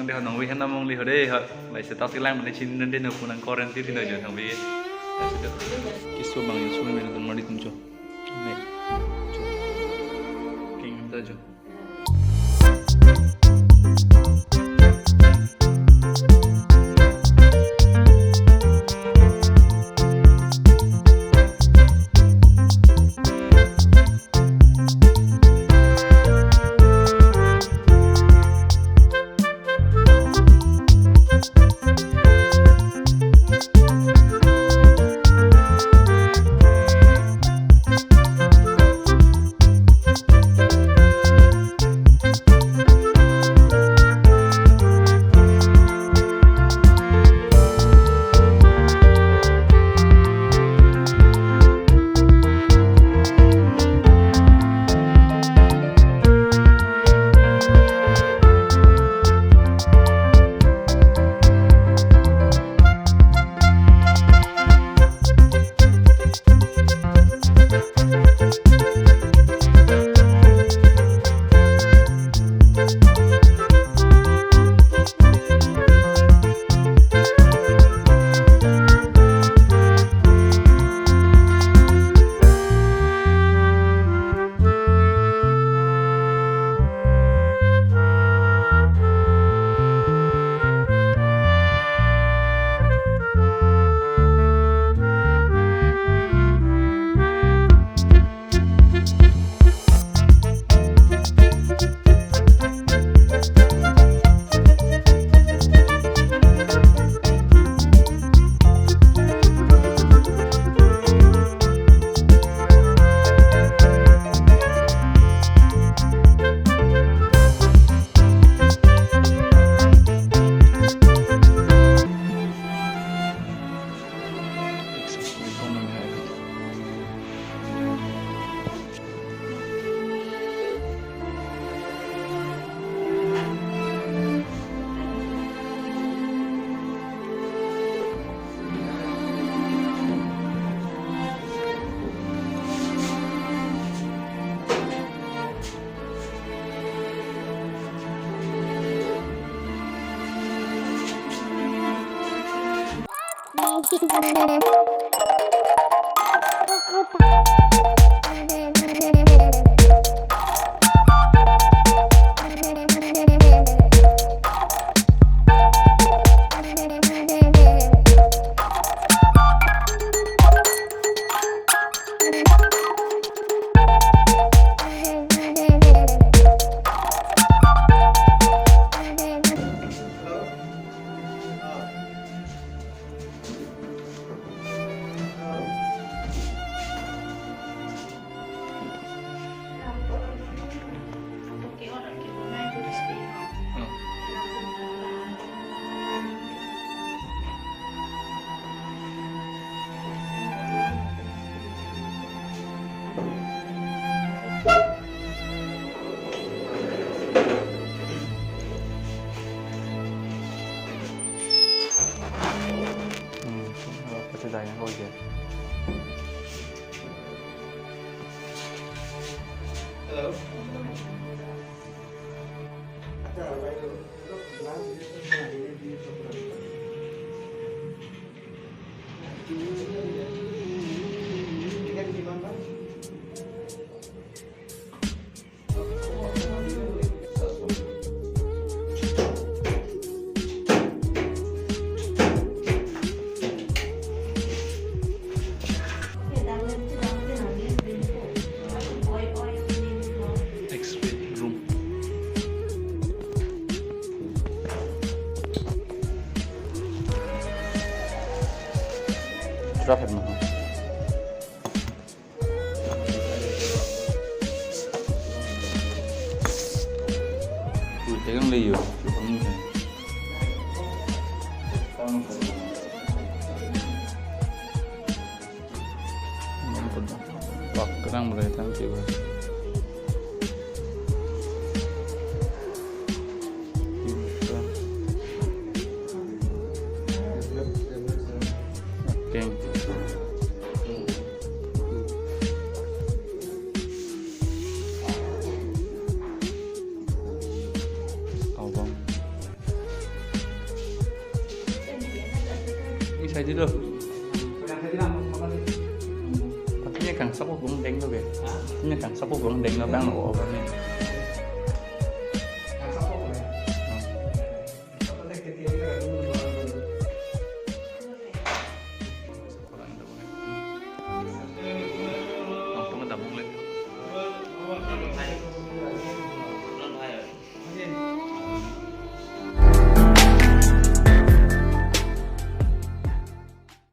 đi họ nông vi hắn năm đi họ đây họ lại sẽ tao tiếng lang mình xin nên đến được phụ năng Korean tí nữa rồi thằng vi sẽ được cái số bằng những số này mình cần đi cùng cho này kinh ta cho ceritanya oh iya. Halo. Drop it, Mama. Pegang liu, kerang mulai tampil. kayak gitu loh. Yang saya bilang makan itu. Tapi kang sắp bóng đánh đâu kìa. Nhưng kang sắp bóng đánh nó đang ở bên